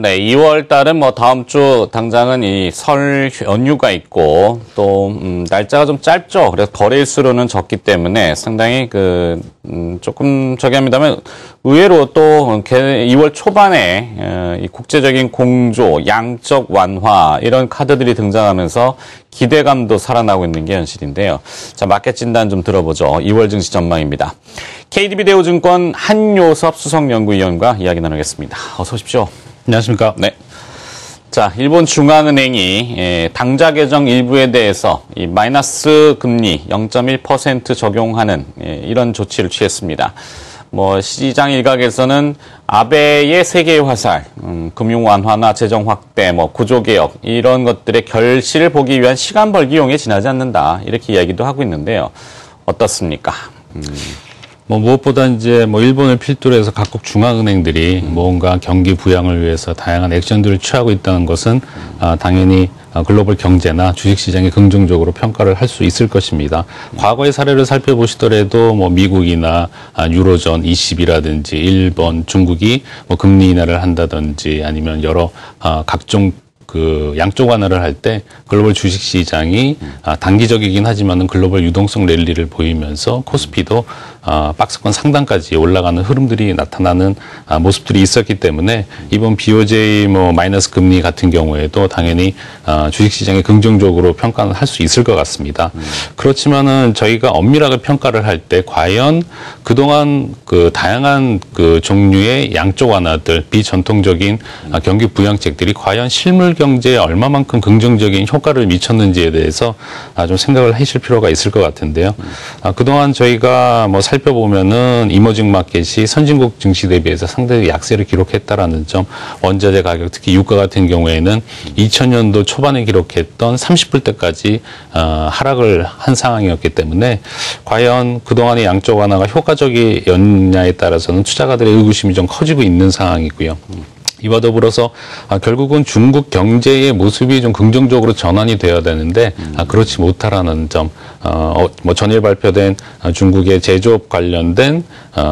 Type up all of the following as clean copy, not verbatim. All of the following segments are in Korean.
네, 2월 달은 뭐 다음 주 당장은 이 설 연휴가 있고 또 날짜가 좀 짧죠. 그래서 거래일수로는 적기 때문에 상당히 조금 저기 합니다만 의외로 또 2월 초반에 이 국제적인 공조, 양적 완화 이런 카드들이 등장하면서 기대감도 살아나고 있는 게 현실인데요. 자, 마켓 진단 좀 들어보죠. 2월 증시 전망입니다. KDB대우증권 한요섭 수석연구위원과 이야기 나누겠습니다. 어서 오십시오. 안녕하십니까. 네. 자, 일본 중앙은행이 당좌 개정 일부에 대해서 이 마이너스 금리 0.1% 적용하는 이런 조치를 취했습니다. 뭐 시장 일각에서는 아베의 세계의 화살, 금융 완화나 재정 확대, 뭐 구조 개혁 이런 것들의 결실을 보기 위한 시간 벌기용에 지나지 않는다 이렇게 이야기도 하고 있는데요. 어떻습니까? 무엇보다 이제 일본을 필두로 해서 각국 중앙은행들이 뭔가 경기 부양을 위해서 다양한 액션들을 취하고 있다는 것은 당연히 글로벌 경제나 주식시장에 긍정적으로 평가를 할 수 있을 것입니다. 과거의 사례를 살펴보시더라도 미국이나 유로존 20이라든지 일본, 중국이 금리 인하를 한다든지 아니면 여러 각종 양쪽 완화를 할 때 글로벌 주식시장이 단기적이긴 하지만은 글로벌 유동성 랠리를 보이면서 코스피도 박스권 상단까지 올라가는 흐름들이 나타나는 모습들이 있었기 때문에 이번 BOJ 마이너스 금리 같은 경우에도 당연히 주식시장에 긍정적으로 평가는 할 수 있을 것 같습니다. 그렇지만은 저희가 엄밀하게 평가를 할 때 과연 그동안 다양한 종류의 양쪽 완화들 비전통적인 경기 부양책들이 과연 실물 경제에 얼마만큼 긍정적인 효과를 미쳤는지에 대해서 좀 생각을 하실 필요가 있을 것 같은데요. 그동안 저희가 살펴보면은 이머징 마켓이 선진국 증시 대비해서 상당히 약세를 기록했다라는 점, 원자재 가격, 특히 유가 같은 경우에는 2000년도 초반에 기록했던 30불대까지 하락을 한 상황이었기 때문에 과연 그동안의 양적 완화가 효과적이었냐에 따라서는 투자가들의 의구심이 좀 커지고 있는 상황이고요. 이와 더불어서 결국은 중국 경제의 모습이 좀 긍정적으로 전환이 되어야 되는데 그렇지 못하라는 점, 전일 발표된 중국의 제조업 관련된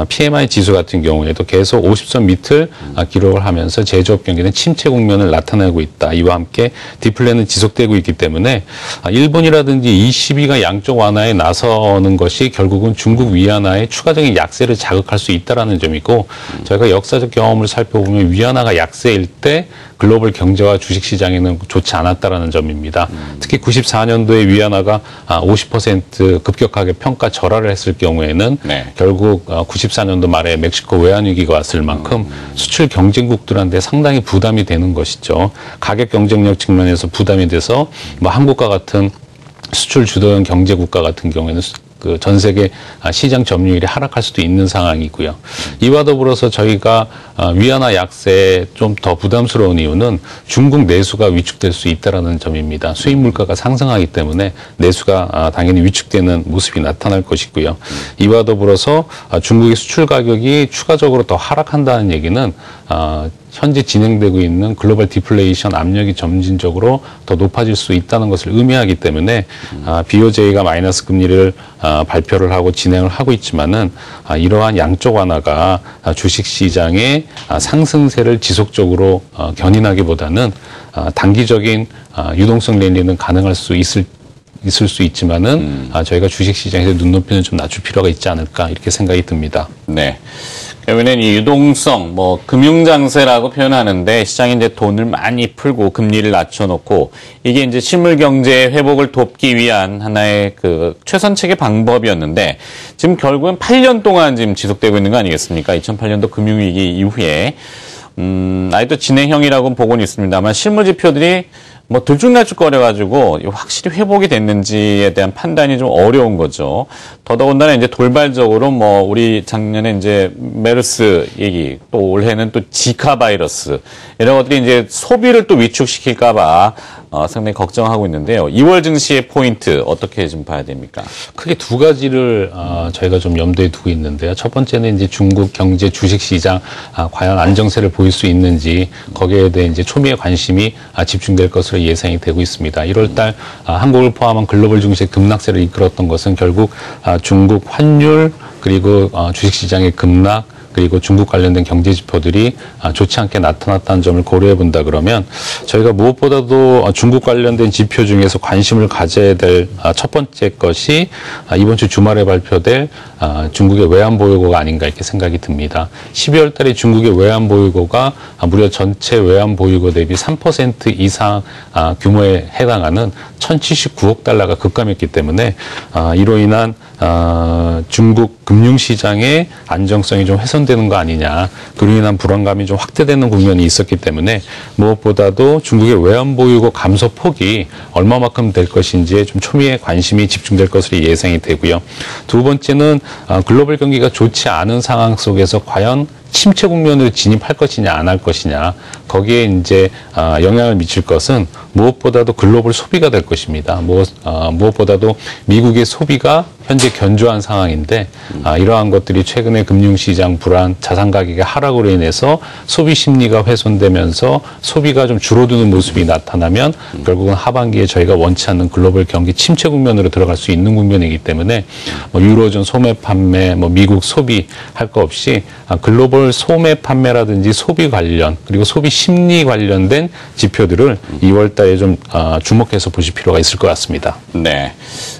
PMI 지수 같은 경우에도 계속 50선 밑을 기록을 하면서 제조업 경기는 침체 국면을 나타내고 있다. 이와 함께 디플레는 지속되고 있기 때문에 일본이라든지 ECB가 양적 완화에 나서는 것이 결국은 중국 위안화의 추가적인 약세를 자극할 수 있다는 점이고, 저희가 역사적 경험을 살펴보면 위안화가 약세일 때 글로벌 경제와 주식시장에는 좋지 않았다라는 점입니다. 특히 94년도에 위안화가 50% 급격하게 평가 절하를 했을 경우에는 결국 94년도 말에 멕시코 외환위기가 왔을 만큼 수출 경쟁국들한테 상당히 부담이 되는 것이죠. 가격 경쟁력 측면에서 부담이 돼서 한국과 같은 수출 주도형 경제 국가 같은 경우에는 전 세계 시장 점유율이 하락할 수도 있는 상황이고요. 이와 더불어서 저희가 위안화 약세에 좀 더 부담스러운 이유는 중국 내수가 위축될 수 있다는 점입니다. 수입 물가가 상승하기 때문에 내수가 당연히 위축되는 모습이 나타날 것이고요. 이와 더불어서 중국의 수출 가격이 추가적으로 더 하락한다는 얘기는 현재 진행되고 있는 글로벌 디플레이션 압력이 점진적으로 더 높아질 수 있다는 것을 의미하기 때문에 BOJ가 마이너스 금리를 발표를 하고 진행을 하고 있지만은 이러한 양적 완화가 주식시장의 상승세를 지속적으로 견인하기보다는 단기적인 유동성 랠리는 가능할 수 있을 수 있지만은 저희가 주식시장에서 눈높이는 좀 낮출 필요가 있지 않을까 이렇게 생각이 듭니다. 네. 그러면 이 유동성, 금융장세라고 표현하는데 시장이 이제 돈을 많이 풀고 금리를 낮춰놓고 이게 이제 실물 경제 회복을 돕기 위한 하나의 최선책의 방법이었는데 지금 결국은 8년 동안 지금 지속되고 있는 거 아니겠습니까? 2008년도 금융위기 이후에, 아직도 진행형이라고는 보고는 있습니다만 실물 지표들이 들쭉날쭉거려가지고 확실히 회복이 됐는지에 대한 판단이 좀 어려운 거죠. 더더군다나 이제 돌발적으로 우리 작년에 이제 메르스 얘기, 또 올해는 또 지카 바이러스 이런 것들이 이제 소비를 또 위축시킬까봐 상당히 걱정하고 있는데요. 2월 증시의 포인트 어떻게 좀 봐야 됩니까? 크게 두 가지를 저희가 좀 염두에 두고 있는데요. 첫 번째는 이제 중국 경제 주식시장 과연 안정세를 보일 수 있는지 거기에 대해 이제 초미의 관심이 집중될 것으로 예상이 되고 있습니다. 1월 달 한국을 포함한 글로벌 증시의 급락세를 이끌었던 것은 결국 중국 환율 그리고 주식시장의 급락 그리고 중국 관련된 경제 지표들이 좋지 않게 나타났다는 점을 고려해 본다 그러면 저희가 무엇보다도 중국 관련된 지표 중에서 관심을 가져야 될 첫 번째 것이 이번 주 주말에 발표될 중국의 외환 보유고가 아닌가 이렇게 생각이 듭니다. 12월 달에 중국의 외환 보유고가 무려 전체 외환 보유고 대비 3% 이상 규모에 해당하는 1,079억 달러가 급감했기 때문에 이로 인한 중국 금융시장의 안정성이 좀 훼손되는 거 아니냐, 그로 인한 불안감이 좀 확대되는 국면이 있었기 때문에 무엇보다도 중국의 외환 보유고 감소 폭이 얼마만큼 될 것인지에 좀 초미의 관심이 집중될 것으로 예상이 되고요. 두 번째는 글로벌 경기가 좋지 않은 상황 속에서 과연 침체 국면으로 진입할 것이냐 안 할 것이냐, 거기에 이제 영향을 미칠 것은 무엇보다도 글로벌 소비가 될 것입니다. 무엇보다도 미국의 소비가 현재 견조한 상황인데 이러한 것들이 최근에 금융시장 불안, 자산 가격의 하락으로 인해서 소비 심리가 훼손되면서 소비가 좀 줄어드는 모습이 나타나면 결국은 하반기에 저희가 원치 않는 글로벌 경기 침체 국면으로 들어갈 수 있는 국면이기 때문에 유로존 소매 판매, 미국 소비 할 거 없이 글로벌 소매 판매라든지 소비 관련 그리고 소비 심리 관련된 지표들을 2월 달에 좀 주목해서 보실 필요가 있을 것 같습니다. 네.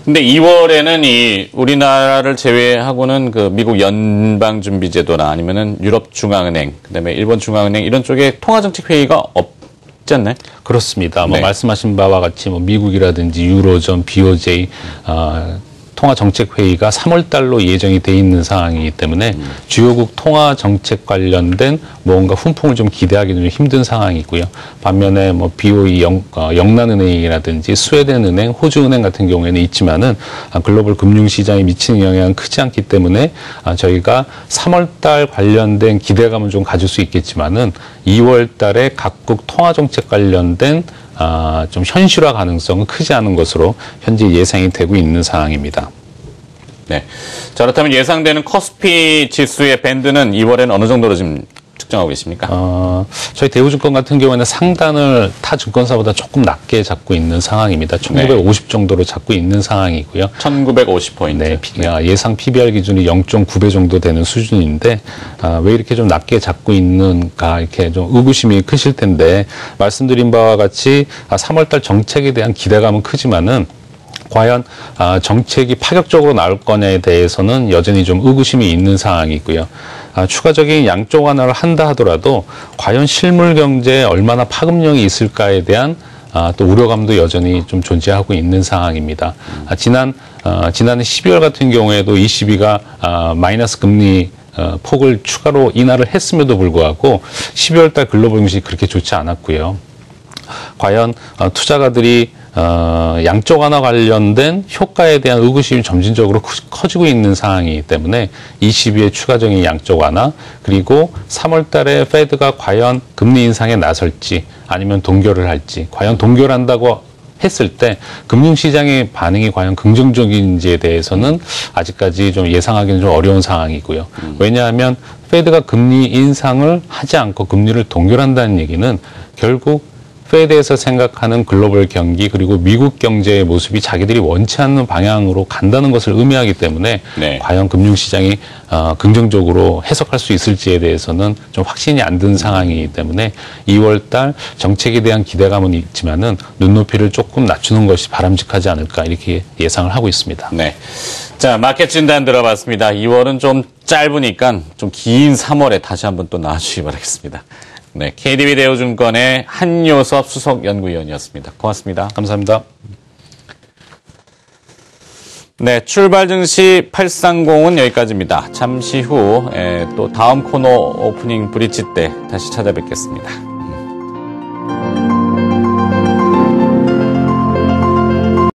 근데 2월에는 이 우리나라를 제외하고는 그 미국 연방준비제도나 아니면은 유럽중앙은행, 그다음에 일본중앙은행 이런 쪽에 통화정책 회의가 없지 않나요? 그렇습니다. 네. 말씀하신 바와 같이 미국이라든지 유로존, BOJ 통화정책회의가 3월 달로 예정이 돼 있는 상황이기 때문에 주요국 통화정책 관련된 뭔가 훈풍을 좀 기대하기 좀 힘든 상황이고요. 반면에 BOE 영란은행이라든지 스웨덴은행, 호주은행 같은 경우에는 있지만은 글로벌 금융시장에 미치는 영향은 크지 않기 때문에 저희가 3월 달 관련된 기대감은 좀 가질 수 있겠지만은 2월 달에 각국 통화정책 관련된 좀 현실화 가능성은 크지 않은 것으로 현재 예상이 되고 있는 상황입니다. 네. 자, 그렇다면 예상되는 코스피 지수의 밴드는 2월에는 어느 정도로 지금 측정하고 계십니까? 저희 대우증권 같은 경우에는 상단을 타 증권사보다 조금 낮게 잡고 있는 상황입니다. 1950 정도로 잡고 있는 상황이고요. 1950포인트. 네, 예상 PBR 기준이 0.9배 정도 되는 수준인데 왜 이렇게 좀 낮게 잡고 있는가 이렇게 좀 의구심이 크실 텐데 말씀드린 바와 같이 3월달 정책에 대한 기대감은 크지만은 과연 정책이 파격적으로 나올 거냐에 대해서는 여전히 좀 의구심이 있는 상황이고요. 추가적인 양적 완화를 한다 하더라도 과연 실물 경제에 얼마나 파급력이 있을까에 대한 또 우려감도 여전히 좀 존재하고 있는 상황입니다. 지난해 12월 같은 경우에도 ECB가 마이너스 금리 폭을 추가로 인하를 했음에도 불구하고 12월 달 글로벌 증시 그렇게 좋지 않았고요. 과연 투자가들이 양적 완화 관련된 효과에 대한 의구심이 점진적으로 커지고 있는 상황이기 때문에 ECB의 추가적인 양적 완화 그리고 3월 달에 페드가 과연 금리 인상에 나설지 아니면 동결을 할지, 과연 동결한다고 했을 때 금융시장의 반응이 과연 긍정적인지에 대해서는 아직까지 좀 예상하기는 좀 어려운 상황이고요. 왜냐하면 페드가 금리 인상을 하지 않고 금리를 동결한다는 얘기는 결국 페드에서 생각하는 글로벌 경기 그리고 미국 경제의 모습이 자기들이 원치 않는 방향으로 간다는 것을 의미하기 때문에 네. 과연 금융시장이 긍정적으로 해석할 수 있을지에 대해서는 좀 확신이 안 든 상황이기 때문에 2월 달 정책에 대한 기대감은 있지만은 눈높이를 조금 낮추는 것이 바람직하지 않을까 이렇게 예상을 하고 있습니다. 네. 자, 마켓 진단 들어봤습니다. 2월은 좀 짧으니까 좀 긴 3월에 다시 한번 또 나와주시기 바라겠습니다. 네, KDB 대우증권의 한요섭 수석연구위원이었습니다. 고맙습니다. 감사합니다. 네, 출발 증시 830은 여기까지입니다. 잠시 후 또 다음 코너 오프닝 브릿지 때 다시 찾아뵙겠습니다.